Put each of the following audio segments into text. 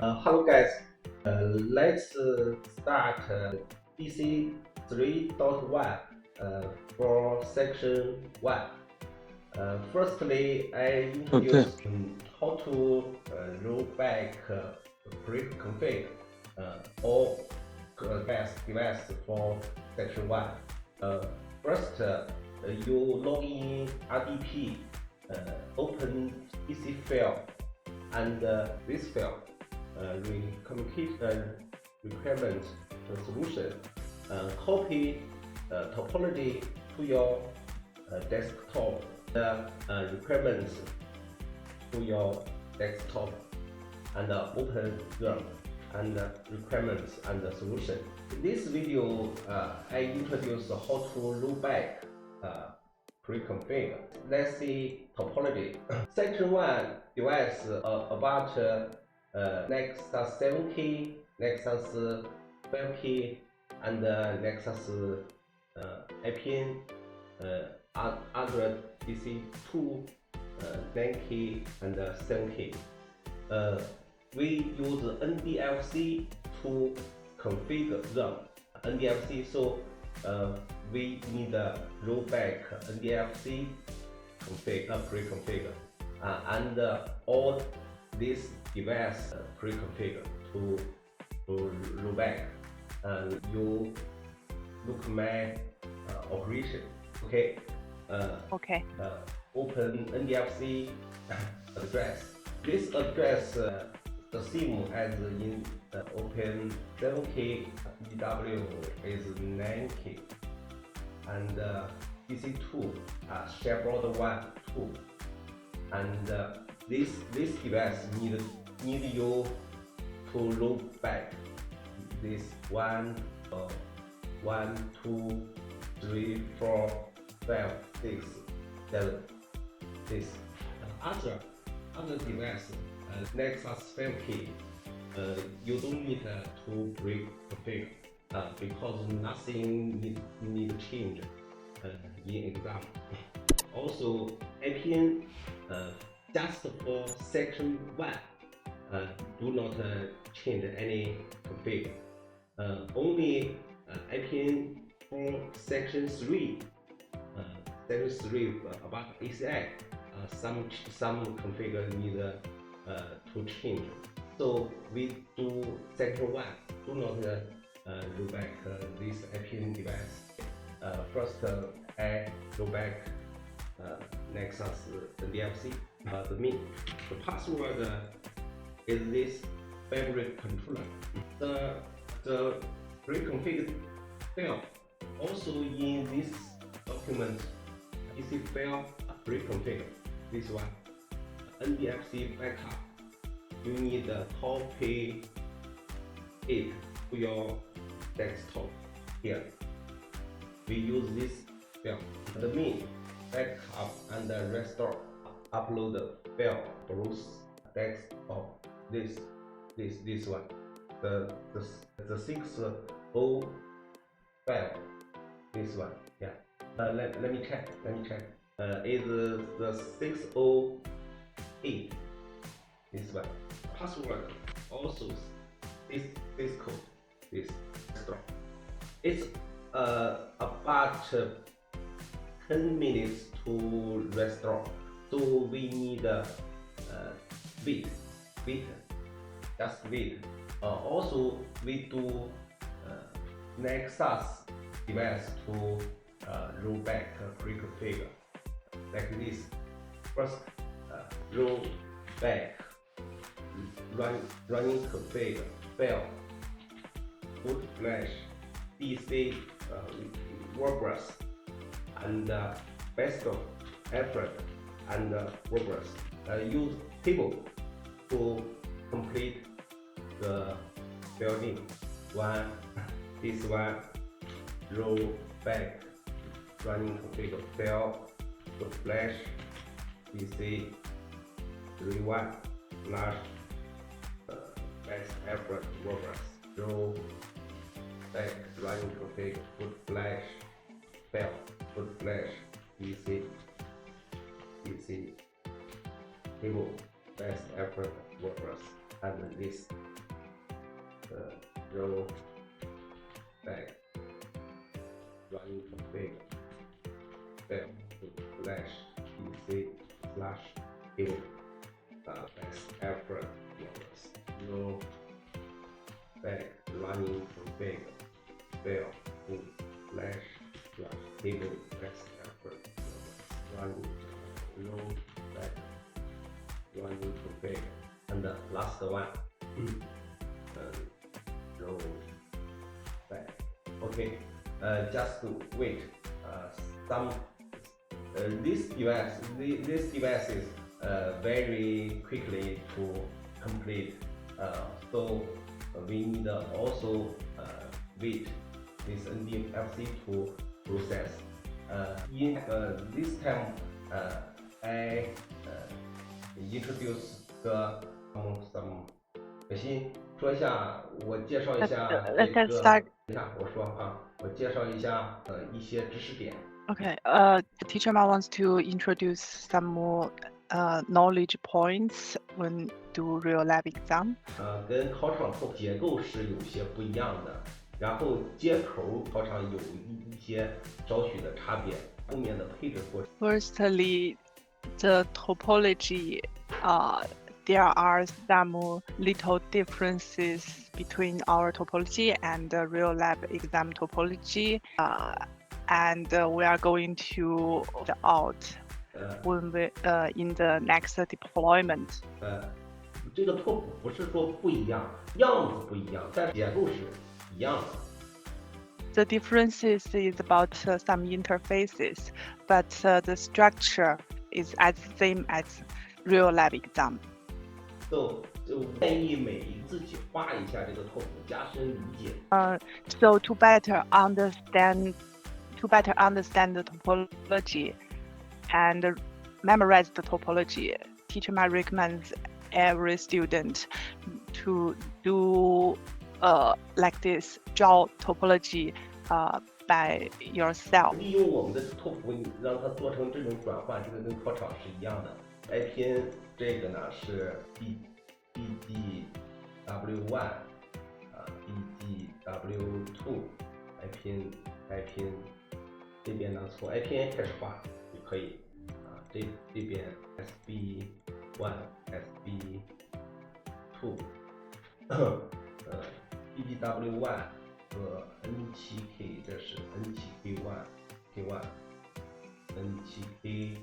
Hello guys, let's start DC 3.1 for section 1. Firstly, I introduce how to roll back preconfig all device for section 1. First, you log in RDP, open DC file, and this file requirement solution, copy topology to your desktop, the requirements to your desktop, and open them and requirements and the solution. In this video, I introduce how to roll back preconfig. Let's see topology. Section 1 device about Nexus 7K, Nexus 5K, and Nexus APIC, other DC2, 9K, and 7K. We use NDFC to configure them. NDFC, so we need a rollback NDFC preconfigure, and all this device preconfigure to rollback. You look my operation. Okay. Okay. Open NDFC address. This address the same as in open 7K DW is 9K, and DC2 Dashboard 1, 2, and this device need you to roll back this 1, 2, 3, 4, 5, 6, 7. This other device, Nexus 5K, you don't need to preconfigure because nothing need change in exam. Also, APIC just for section 1, do not change any config. Only APIC for section 3. Section 3 about ACI, some config need to change. So we do section 1. Do not roll back this APIC device. First, I roll back Nexus NDFC. The password is this Fabric Controller. The preconfigured file also in this document. DC file preconfigured. This one, NDFC backup. You need to copy it to your desktop here. We use this file. The main backup and restore. Upload the file Bruce desktop. This one. The 6.0 file. This one. Yeah. Let me check. Is the 608. This one. Password also this code. This store. It's about 10 minutes to restore. So we need wait. Just wait. Also, we do Nexus device to roll back preconfigure like this. First, roll back running config file boot flash DC WordPress and best of effort and WordPress. Use table to complete the building. This one, roll back running config file boot flash DC 3.1 slash best effort WordPress. Roll back running config boot flash file boot flash DC table best effort WordPress and this rollback running config fail slash dc/table best effort rollback running config fail slash table best effort rollback running config, and the last one rollback. Okay, just wait. This device is very quickly to complete. So we need also wait this NDFC to process. In this time, I introduce some 小新说一下，我介绍一下这个。等一下，我说啊，我介绍一下一些知识点。Okay, the teacher wants to introduce some more knowledge points when do real lab exam. 跟考场后结构是有些不一样的，然后接口考场有一些少许的差别，后面的配置过程。Firstly, the topology, there are some little differences between our topology and the real lab exam topology, and we are going to find out when we in the next deployment. 这个拓扑不是说不一样，样子不一样，但结构是一样的。The differences is about some interfaces, but the structure is as same as real lab exam. So 建议每一个自己画一下这个拓扑，加深理解。So to better understand the topology and memorize the topology, teacher might recommend every student to do like this, draw topology by yourself. 利用我们的拓扑，让它做成这种转换，这个跟考场是一样的。APIC 这个呢是 BGW1 BGW2 APIC 这边呢从 APIC 开始画就可以这边 SB1 SB2 BGW1 和 N7K， 这是 N7K1 K1 N7K2，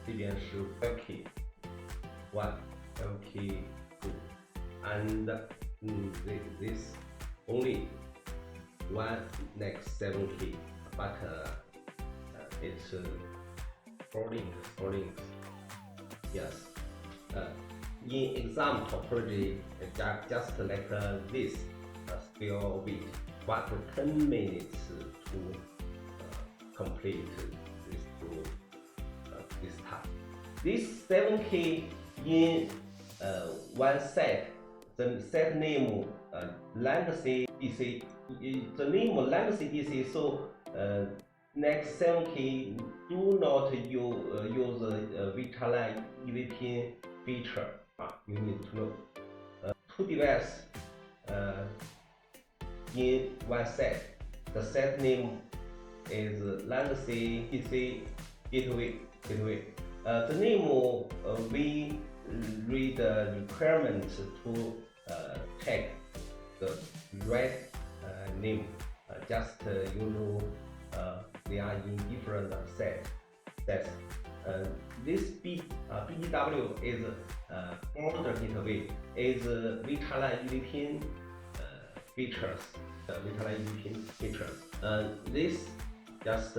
这边是 LK1 LK2 and this only one next 7K, but it's 4 links. Yes. In exam topology, just like this, still wait but 10 minutes to complete this task. This 7K in one set, the set name legacy DC. The name legacy DC. So next 7K do not use VLAN EVP feature. You need to know. Two devices in one set. The set name is legacy DC gateway. The name we read the requirements to check the right name. Just they are in different sets. This BGW is border gateway is VLAN EVP features. VLAN EVP features. This just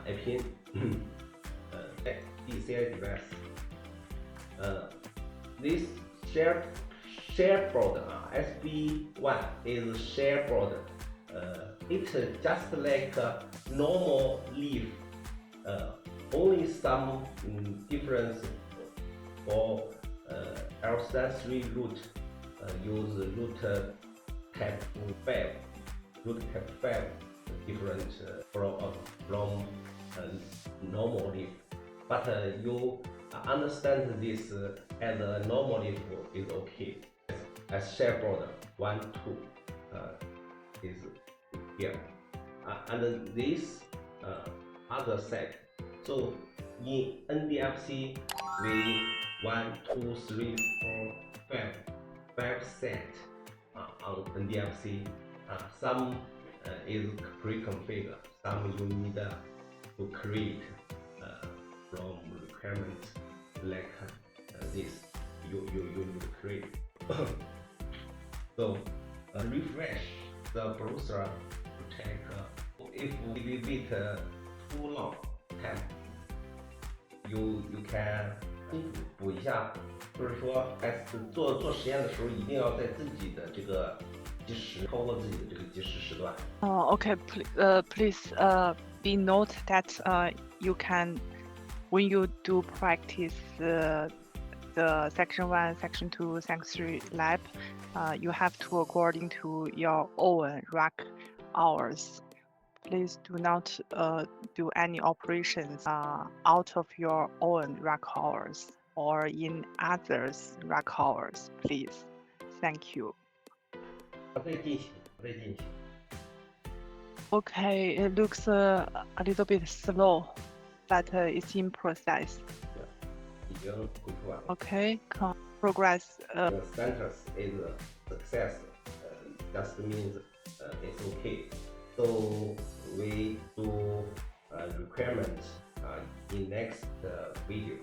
APIC CCIE device. This share board SB1 is share board. It's just like a normal leaf. Only some difference for L3 root use root type 5. Root type 5 different from normal leaf. But you understand this as a normal leaf is okay. as dashboard 1, 2 is here, and this other set. So in NDFC, we 1, 2, 3, 4, 5 set on NDFC. Some is preconfigured, some you need to create from requirements like this. You need to create. So refresh the browser to check if we wait too long time. You can 补一下，就是说，做实验的时候一定要在自己的这个计时，超过自己的这个计时时段。Okay, please be note that you can, when you do practice the section 1, section 2, section 3 lab, you have to according to your own rack hours. Please do not do any operations out of your own rack hours or in others' rack hours, please. Thank you. Okay, it looks a little bit slow, but it's in process. Okay, progress. The status is success. Just means it's okay. So we do requirements in next video.